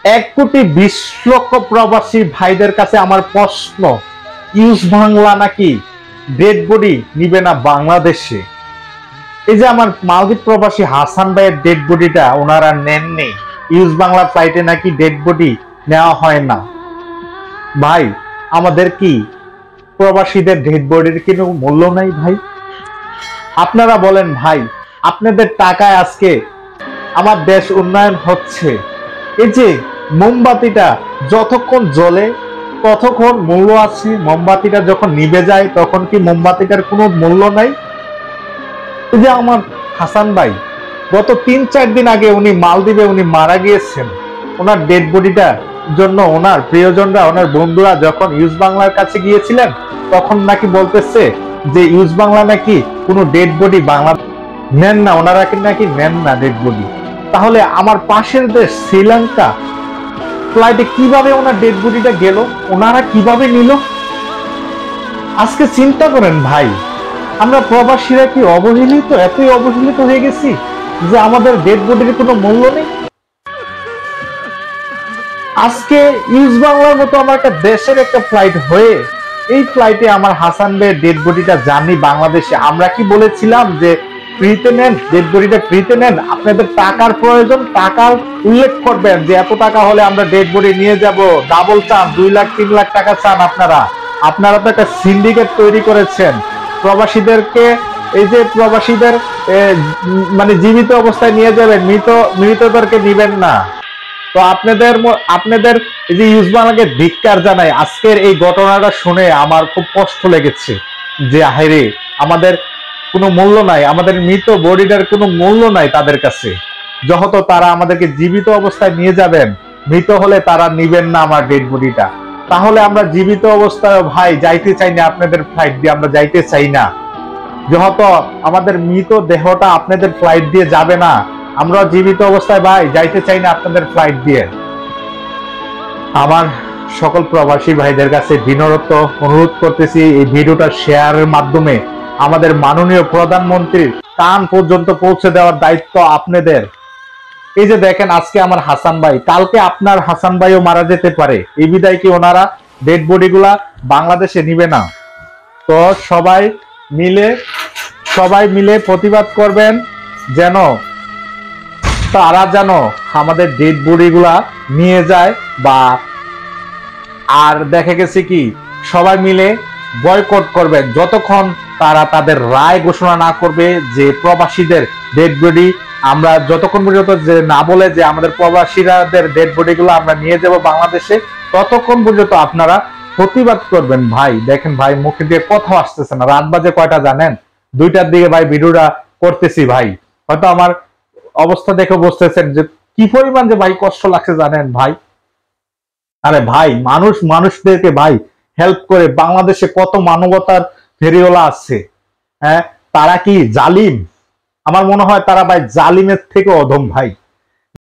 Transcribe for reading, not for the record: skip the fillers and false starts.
1,20,00,000 প্রবাসী ভাইদের কাছে আমার প্রশ্ন, ইউজ বাংলা নাকি ডেড বডি নিবে না বাংলাদেশে? এই যে আমার মালদ্বীপ প্রবাসী হাসান ভাইয়ের ডেড বডিটা ওনারা নেননি, ইউজ বাংলা ফ্লাইটে নাকি ডেড বডি নেওয়া হয় না। ভাই, আমাদের কি প্রবাসীদের ডেড বডির কোনো মূল্য নাই ভাই? আপনারা বলেন ভাই, আপনাদের টাকায় আজকে আমার দেশ উন্নয়ন হচ্ছে। এই যে মোমবাতিটা যতক্ষণ জ্বলে ততক্ষণ মূল্য আছে, মোমবাতিটা যখন নিভে যায় তখন কি মোমবাতিটার কোনো মূল্য নাই? এই যে আমার হাসান ভাই গত 3-4 দিন আগে উনি মালদ্বীপে উনি মারা গিয়েছেন। ওনার ডেড বডিটার জন্য ওনার প্রিয়জনরা, ওনার বন্ধুরা যখন ইউজ বাংলার কাছে গিয়েছিলেন তখন নাকি বলতেছে যে ইউজ বাংলা নাকি কোনো ডেড বডি বাংলা নেন না, ওনারা নাকি নেন না ডেড বডি। তাহলে আমার পাশের দেশ শ্রীলঙ্কা ফ্লাইটে কিভাবে ওনার ডেড বডিটা গেল, ওনারা কিভাবে নিল? আজকে চিন্তা করেন ভাই, আমরা প্রবাসীরা কি অবহেলিত, এতই অবহেলিত হয়ে গেছি যে আমাদের ডেড বডির কোনো মূল্য নেই? আজকে ইউজ বাংলার মতো আমার একটা দেশের একটা ফ্লাইট হয়ে এই ফ্লাইটে আমার হাসান ভাইয়ের ডেড বডিটা জানি বাংলাদেশে। আমরা কি বলেছিলাম যে ফ্রিতে নেন, ডেড বডিটা ফ্রিতে নেন, আপনাদের টাকার প্রয়োজন, টাকার উল্লেখ করবেন যে এত টাকা হলে আমরা ডেড বডি নিয়ে যাব। ডাবল চান, 2 লাখ 3 লাখ টাকা চান আপনারা। আপনারা তো একটা সিন্ডিকেট তৈরি করেছেন প্রবাসীদেরকে। এই যে প্রবাসীদের মানে জীবিত অবস্থায় নিয়ে যাবেন, মৃতদেরকে নিবেন না। তো আপনাদের এই যে ইউজ বাংলাকে ধিক্কার জানাই। আজকের এই ঘটনাটা শুনে আমার খুব কষ্ট লেগেছে যে আহারে, আমাদের কোনো মূল্য নাই, আমাদের মৃত বডিটার কোনো মূল্য নাই তাদের কাছে। যত তারা আমাদেরকে জীবিত অবস্থায় নিয়ে যাবেন, মৃত হলে তারা নিবেন না আমার ডেড বডিটা। তাহলে আমরা জীবিত অবস্থায় ভাই যাইতে চাই না, আপনাদের ফ্লাইট দিয়ে আমরা যাইতে চাই না। যেহেতু আমাদের মৃত দেহটা আপনাদের ফ্লাইট দিয়ে যাবে না, আমরা জীবিত অবস্থায় ভাই যাইতে চাই না আপনাদের ফ্লাইট দিয়ে। আমার সকল প্রবাসী ভাইদের কাছে বিনম্র অনুরোধ করতেছি, এই ভিডিওটা শেয়ারের মাধ্যমে আমাদের মাননীয় প্রধানমন্ত্রীর কান পর্যন্ত পৌঁছে দেওয়ার দায়িত্ব আপনাদের। এই যে দেখেন আজকে আমার হাসান ভাই, কালকে আপনার হাসান ভাইও মারা যেতে পারে। এই বিদায় কি ওনারা ডেড বডি গুলা বাংলাদেশে নিবে না? তো সবাই মিলে প্রতিবাদ করবেন যেন তারা যেন আমাদের ডেড বডি গুলা নিয়ে যায়। বা আর দেখা গেছে কি সবাই মিলে বয়কট করবেন যতক্ষণ তারা তাদের রায় ঘোষণা না করবে যে প্রবাসীদের ডেড বডি আমরা, যতক্ষণ পর্যন্ত যে না বলে যে আমাদের প্রবাসীদের ডেড বডি গুলো আমরা নিয়ে যাব বাংলাদেশে, ততক্ষণ পর্যন্ত আপনারা প্রতিবাদ করবেন। ভাই দেখেন ভাই, মুখে দিয়ে কথা আসতেছে না। রাত বাজে কয়টা জানেন? 2টার দিকে ভাই ভিডিওটা করতেছি। ভাই হয়তো আমার অবস্থা দেখে বুঝতেছেন যে কি পরিমাণ যে ভাই কষ্ট লাগছে জানেন ভাই। আরে ভাই, মানুষদেরকে ভাই হেল্প করে বাংলাদেশে কত মানবতার ফেরিওয়ালা আছে। হ্যাঁ, তারা কি জালিম? আমার মনে হয় তারা ভাই জালিমের থেকে অধম ভাই।